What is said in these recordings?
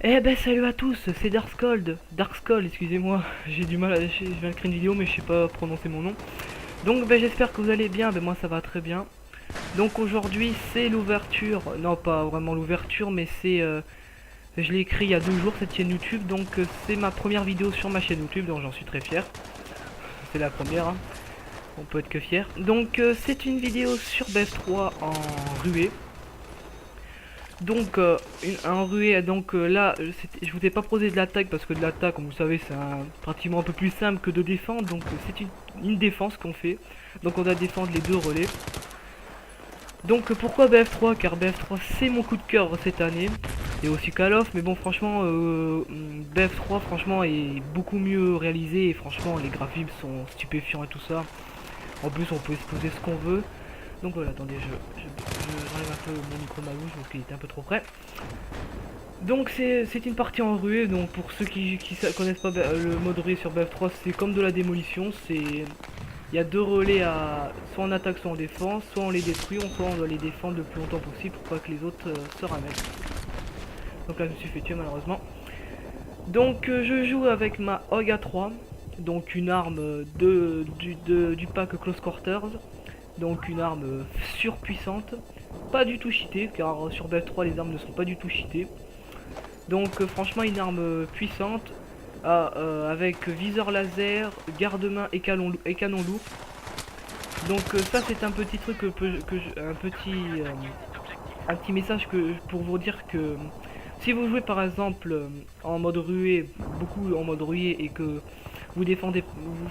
Eh ben salut à tous, c'est Darkscold, excusez-moi, j'ai du mal je viens de créer une vidéo mais je sais pas prononcer mon nom. Donc ben j'espère que vous allez bien, ben moi ça va très bien. Donc aujourd'hui c'est l'ouverture, non pas vraiment l'ouverture mais c'est, je l'ai écrit il y a 2 jours cette chaîne YouTube, donc c'est ma première vidéo sur ma chaîne YouTube, donc j'en suis très fier. C'est la première, hein. On peut être que fier. Donc c'est une vidéo sur BF3 en ruée. Donc un ruée, donc là je vous ai pas posé de l'attaque parce que de l'attaque comme vous savez c'est pratiquement un peu plus simple que de défendre, donc c'est une défense qu'on fait. Donc on doit défendre les deux relais. Donc pourquoi BF3? Car BF3 c'est mon coup de cœur cette année. Et aussi Call of, mais bon franchement BF3 franchement est beaucoup mieux réalisé et franchement les graphismes sont stupéfiants et tout ça. En plus on peut exposer ce qu'on veut. Donc voilà, attendez, j'enlève un peu mon micro de ma bouche parce qu'il était un peu trop près. Donc c'est une partie en ruée, donc pour ceux qui connaissent pas le mode ruée sur BF3, c'est comme de la démolition, il y a deux relais à soit en attaque soit en défense, soit on les détruit, soit on doit les défendre le plus longtemps possible pour pas que les autres se ramènent. Donc là je me suis fait tuer malheureusement. Donc je joue avec ma OG A3, donc une arme du pack Close Quarters. Donc une arme surpuissante, pas du tout cheatée, car sur BF3 les armes ne sont pas du tout cheatées. Donc franchement une arme puissante, avec viseur laser, garde-main et canon lourd. Donc ça c'est un petit truc un petit message pour vous dire que si vous jouez par exemple en mode ruée, beaucoup en mode ruée et que vous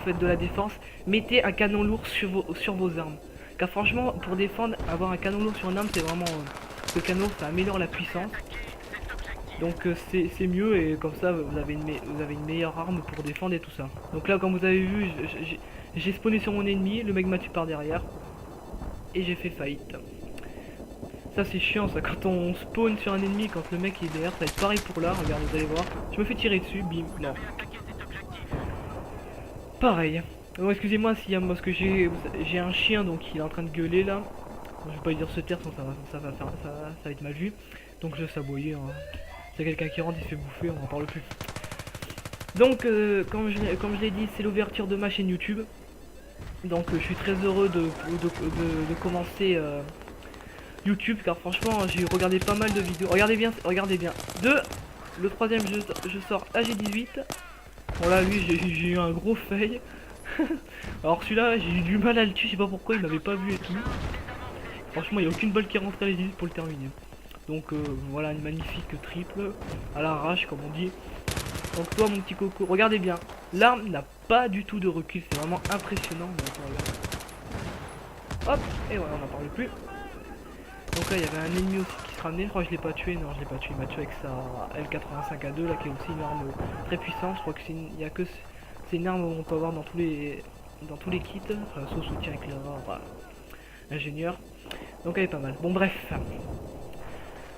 faites de la défense, mettez un canon lourd sur vos armes. Car franchement, pour défendre, avoir un canon lourd sur une arme, c'est vraiment... le canon, ça améliore la puissance. Donc c'est mieux et comme ça, vous avez une meilleure arme pour défendre et tout ça. Donc là, comme vous avez vu, j'ai spawné sur mon ennemi, le mec m'a tué par derrière. Et j'ai fait faillite. Ça c'est chiant ça, quand on spawn sur un ennemi, quand le mec est derrière, ça va être pareil pour là, regardez, vous allez voir. Je me fais tirer dessus, bim, non. Pareil. Bon, excusez-moi s'il y a parce que j'ai un chien donc il est en train de gueuler là. Je vais pas lui dire se taire sinon ça va être mal vu. Donc je vais s'aboyer. Hein. C'est quelqu'un qui rentre, il se fait bouffer, on en parle plus. Donc comme je l'ai dit, c'est l'ouverture de ma chaîne YouTube. Donc je suis très heureux de commencer YouTube car franchement j'ai regardé pas mal de vidéos. Regardez bien, regardez bien. Le troisième je sors AG18. Bon là lui j'ai eu un gros fail. Alors celui-là j'ai eu du mal à le tuer, je sais pas pourquoi il m'avait pas vu et tout. Franchement il n'y a aucune balle qui est rentrée à l'élite pour le terminer. Donc voilà une magnifique triple à l'arrache comme on dit. Donc toi mon petit coco, regardez bien. L'arme n'a pas du tout de recul, c'est vraiment impressionnant. Hop, et voilà on n'en parle plus. Donc là il y avait un ennemi aussi qui se ramenait, je crois que je l'ai pas tué, non je l'ai pas tué, il m'a tué avec sa L85A2 là qui est aussi une arme très puissante, je crois que c'est une arme qu'on peut avoir dans tous les kits, saut soutien éclaireur, voilà. Ingénieur, donc elle est pas mal. Bon bref,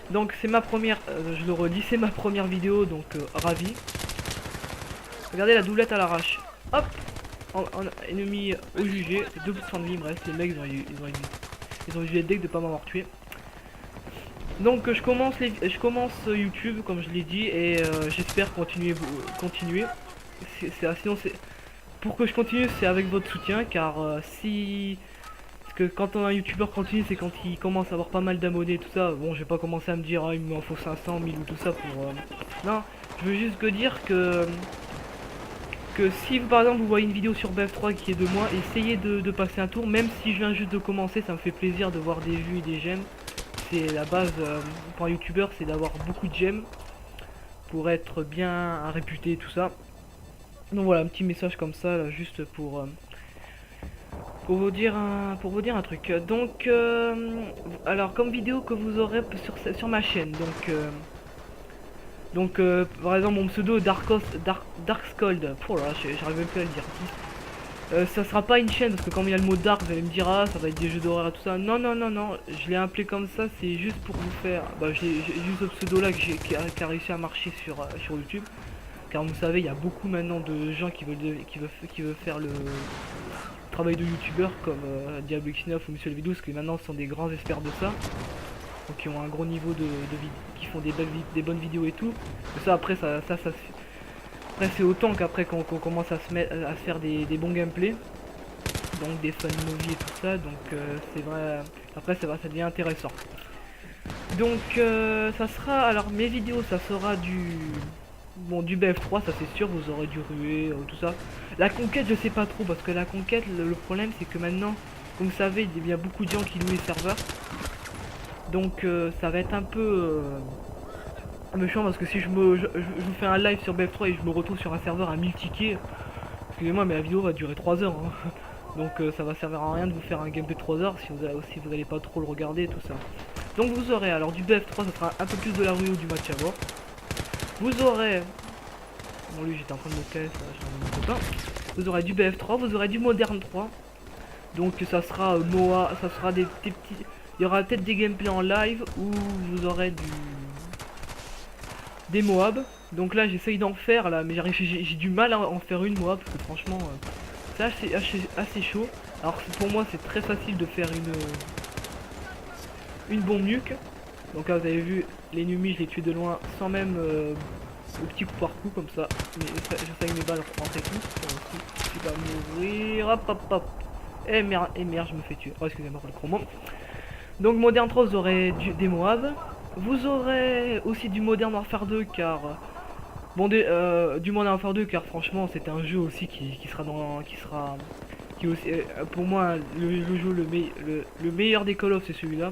donc c'est ma première, je le redis, c'est ma première vidéo, donc ravi. Regardez la doublette à l'arrache, hop, ennemi au jugé, 2% de vie, bref, les mecs ils ont eu deck de pas m'avoir tué. Donc je commence YouTube comme je l'ai dit et j'espère continuer. Sinon c'est pour que je continue c'est avec votre soutien car si parce que quand un youtubeur continue c'est quand il commence à avoir pas mal d'abonnés et tout ça. Bon je vais pas commencer à me dire il m'en faut 500 1000 ou tout ça pour non je veux juste que dire que si par exemple vous voyez une vidéo sur BF3 qui est de moi, essayez de passer un tour, même si je viens juste de commencer, ça me fait plaisir de voir des vues et des j'aime. C'est la base pour un youtubeur, c'est d'avoir beaucoup de j'aime pour être bien réputé et tout ça. Donc voilà, un petit message comme ça, là, juste pour vous dire un truc. Donc, alors comme vidéo que vous aurez sur ma chaîne, donc par exemple mon pseudo Darkscold, oh là, j'arrive même plus à le dire. Ça sera pas une chaîne parce que quand il y a le mot dark vous allez me dire ah ça va être des jeux d'horreur et tout ça. Non non non non, je l'ai appelé comme ça, c'est juste pour vous faire. Bah j'ai juste ce pseudo là qui a réussi à marcher sur YouTube. Car vous savez il y a beaucoup maintenant de gens qui veulent faire le travail de youtubeur comme Diablo X9 ou Monsieur le Vidous qui maintenant sont des grands experts de ça. donc qui ont un gros niveau qui font des bonnes vidéos et tout. Mais ça après après c'est autant qu'après qu'on commence à se faire des bons gameplays, donc des fun movies et tout ça, donc c'est vrai, après c'est vrai, ça devient intéressant. Donc ça sera, alors mes vidéos ça sera du BF3, ça c'est sûr, vous aurez du ruée, tout ça. La conquête je sais pas trop, parce que la conquête, le problème c'est que maintenant, comme vous savez, il y a beaucoup de gens qui louent les serveurs. Donc ça va être un peu méchant, parce que si je vous fais un live sur BF3 et je me retrouve sur un serveur à 1000 tickets, excusez-moi mais la vidéo va durer 3 heures. Hein. Donc ça va servir à rien de vous faire un gameplay de 3 heures si vous allez pas trop le regarder et tout ça. Donc vous aurez alors du BF3, ça sera un peu plus de la rue ou du match à mort. Vous aurez... Bon lui j'étais en train de me casser, je mon copain. Vous aurez du BF3, vous aurez du Modern 3. Donc ça sera Moa, ça sera des petits... Il y aura peut-être des gameplays en live où vous aurez des Moab. Donc là j'essaye d'en faire là, mais j'ai du mal à en faire une Moab, parce que franchement c'est assez chaud. Alors pour moi c'est très facile de faire une bombe nuque. Donc là vous avez vu les ennemis, je les tue de loin sans même au petit coup par coup comme ça. Mais j'essaye mes balles rentrer tous. Tu vas mourir. Hop hop hop. Et merde, je me fais tuer. Oh excusez-moi pour le chromo. Donc Modern 3 vous aurez des Moab. Vous aurez aussi du Modern Warfare 2 car bon du Modern Warfare 2 car franchement c'est un jeu aussi qui est aussi pour moi le jeu le meilleur des Call of, c'est celui-là.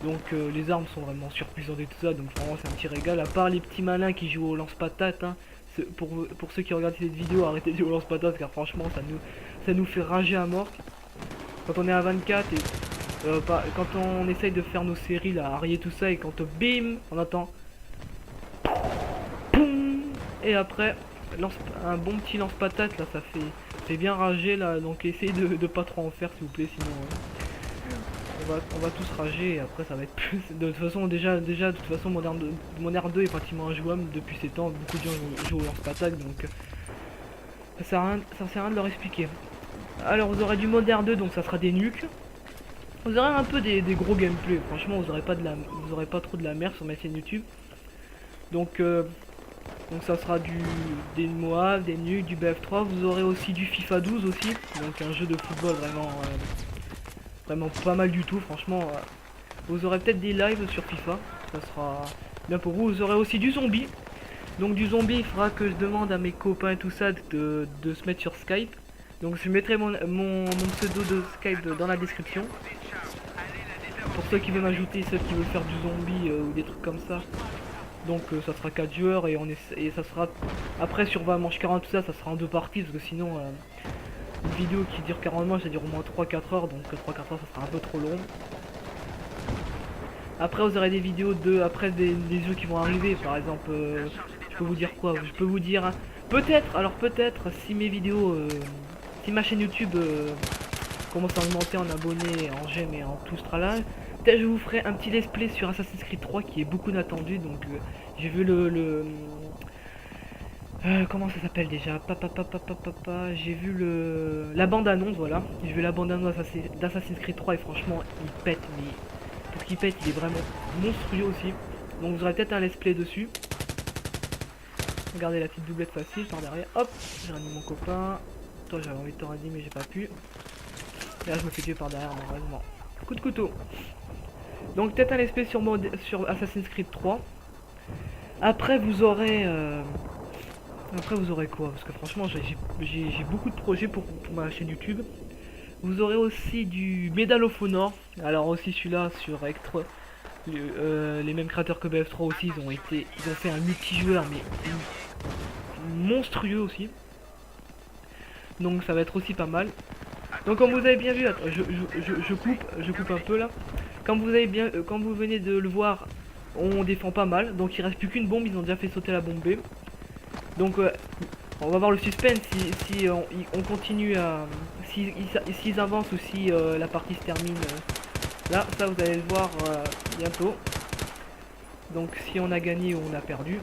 Donc les armes sont vraiment surpuissantes et tout ça, donc vraiment c'est un petit régal, à part les petits malins qui jouent au lance-patate. Hein. Pour ceux qui regardent cette vidéo, arrêtez de jouer au lance-patate car franchement ça nous fait rager à mort. Quand on est à 24 et quand on essaye de faire nos séries là, Harry tout ça, et quand bim, on entend boum, et après un bon petit lance-patate là, ça fait bien rager là, donc essayez de pas trop en faire s'il vous plaît, sinon on va tous rager et après ça va être plus. De toute façon déjà de toute façon Modern 2 est pratiquement injouable depuis ces temps, beaucoup de gens jouent au lance-patate, donc ça sert à rien de leur expliquer. Alors vous aurez du Modern 2, donc ça sera des nukes. Vous aurez un peu des gros gameplay, franchement vous aurez pas trop de la merde sur ma chaîne YouTube. Donc ça sera des Moab, des nukes, du BF3, vous aurez aussi du FIFA 12 aussi, donc un jeu de football vraiment pas mal du tout, franchement. Vous aurez peut-être des lives sur FIFA, ça sera bien pour vous. Vous aurez aussi du zombie. Donc du zombie, il faudra que je demande à mes copains et tout ça de se mettre sur Skype. Donc je mettrai mon pseudo de Skype dans la description. Pour ceux qui veulent m'ajouter, ceux qui veulent faire du zombie ou des trucs comme ça. Donc ça sera 4 joueurs et ça sera après sur manche 40 tout ça, ça sera en 2 parties parce que sinon une vidéo qui dure 40 manches ça dure au moins 3-4 heures, donc 3-4 heures ça sera un peu trop long. Après vous aurez des vidéos après des jeux qui vont arriver, par exemple je peux vous dire quoi, je peux vous dire peut-être si mes vidéos si ma chaîne YouTube commence à augmenter en abonnés, en j'aime et en tout ce tralala, peut-être je vous ferai un petit let's play sur Assassin's Creed 3 qui est beaucoup attendu. Donc j'ai vu comment ça s'appelle déjà, j'ai vu la bande annonce, voilà, j'ai vu la bande annonce d'Assassin's Creed 3 et franchement il pète, mais pour qu'il pète il est vraiment monstrueux aussi. Donc vous aurez peut-être un let's play dessus. Regardez la petite doublette facile par derrière, hop, j'ai réanimé mon copain. Toi j'avais envie de te réanimer mais j'ai pas pu. Et là je me fais tuer par derrière malheureusement. Coup de couteau. Donc peut-être un let's play sur Assassin's Creed 3. Après vous aurez quoi? Parce que franchement j'ai beaucoup de projets pour ma chaîne YouTube. Vous aurez aussi du Medal of Honor. Alors aussi celui-là sur Extra. Les mêmes créateurs que BF3 aussi, ils ont fait un multijoueur mais monstrueux aussi. Donc ça va être aussi pas mal. Donc comme vous avez bien vu, attends, je coupe un peu là. Comme vous venez de le voir, on défend pas mal. Donc il reste plus qu'une bombe, ils ont déjà fait sauter la bombe B. Donc on va voir le suspense si on continue à... S'ils avancent ou si la partie se termine. Là, ça vous allez le voir bientôt. Donc si on a gagné ou on a perdu.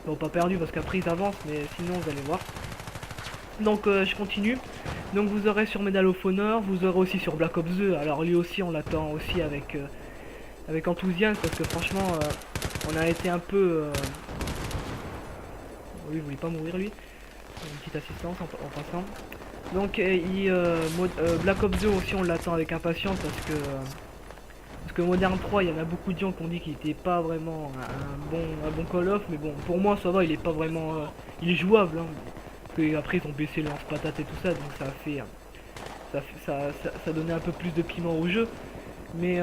Non pas perdu parce qu'après ils avancent, mais sinon vous allez voir. Donc je continue. Donc vous aurez sur Medal of Honor, vous aurez aussi sur Black Ops 2. Alors lui aussi on l'attend aussi avec avec enthousiasme parce que franchement on a été un peu oui, il voulait pas mourir lui. Une petite assistance en passant. Donc Black Ops 2 aussi on l'attend avec impatience parce que Modern 3 il y en a beaucoup de gens qui ont dit qu'il était pas vraiment un bon Call of, mais bon pour moi ça va, il est pas vraiment il est jouable hein. Et après ils ont baissé le lance-patate et tout ça, donc ça a fait ça donnait un peu plus de piment au jeu. Mais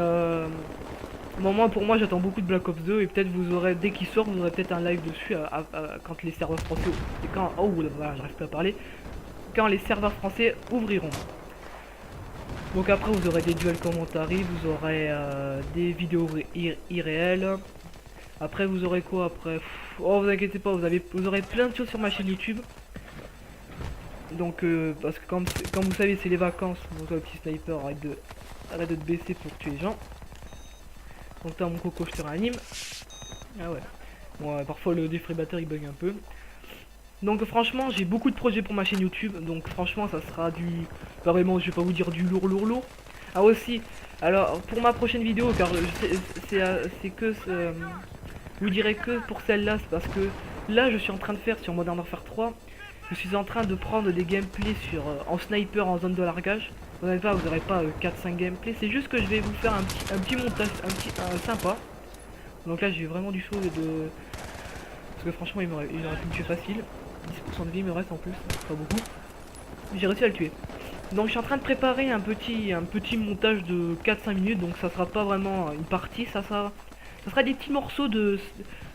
pour moi j'attends beaucoup de Black Ops 2 et peut-être vous aurez, dès qu'il sort, vous aurez peut-être un live dessus quand les serveurs français et quand oh là, j'arrive pas à parler, quand les serveurs français ouvriront. Donc après vous aurez des duels commentaires, vous aurez des vidéos irréelles. Après vous aurez quoi après? Oh vous inquiétez pas, vous aurez plein de choses sur ma chaîne YouTube. Donc parce que comme vous savez c'est les vacances, donc le petit sniper arrête de te baisser pour tuer les gens. Donc t'as mon coco, je te réanime. Ah ouais. Bon parfois le défribateur il bug un peu. Donc franchement j'ai beaucoup de projets pour ma chaîne YouTube. Donc franchement ça sera du... Vraiment je vais pas vous dire du lourd. Ah aussi, alors pour ma prochaine vidéo, car c'est que... je vous dirai que pour celle-là, c'est parce que là je suis en train de faire sur Modern Warfare 3. Je suis en train de prendre des gameplays en sniper en zone de largage. Vous n'aurez pas 4-5 gameplays. C'est juste que je vais vous faire un petit montage, sympa. Donc là j'ai vraiment du chaud de... Parce que franchement il aurait pu me tuer facile. 10% de vie me reste en plus, pas beaucoup. J'ai réussi à le tuer. Donc je suis en train de préparer un petit montage de 4-5 minutes. Donc ça sera pas vraiment une partie, ça sera des petits morceaux de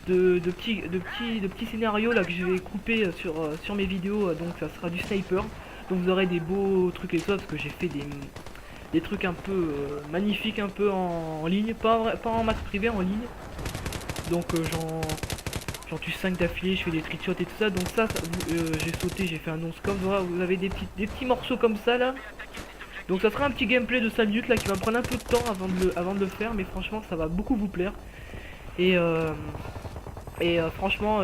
petits scénarios là que je vais couper sur mes vidéos. Donc ça sera du sniper. Donc vous aurez des beaux trucs et tout, parce que j'ai fait des trucs un peu magnifiques, un peu en ligne, pas en match privé, en ligne. Donc j'en tue 5 d'affilée, je fais des trickshots et tout ça. Donc ça j'ai sauté, j'ai fait un non-scope. Voilà, vous avez des petits morceaux comme ça là. Donc ça sera un petit gameplay de 5 minutes là qui va me prendre un peu de temps avant de le faire, mais franchement ça va beaucoup vous plaire. Et franchement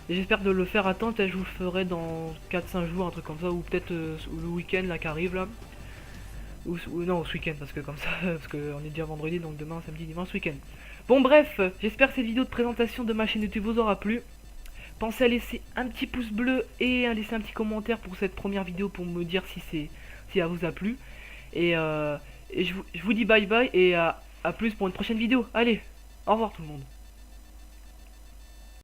j'espère de le faire à temps. Peut-être je vous le ferai dans 4-5 jours, un truc comme ça, ou peut-être le week-end là qui arrive là. Ou non, ce week-end, parce que comme ça, parce qu'on est déjà vendredi, donc demain, samedi, dimanche, week-end. Bon bref, j'espère que cette vidéo de présentation de ma chaîne YouTube vous aura plu. Pensez à laisser un petit pouce bleu et à laisser un petit commentaire pour cette première vidéo pour me dire si elle vous a plu. Et je vous dis bye bye et à plus pour une prochaine vidéo. Allez, au revoir tout le monde.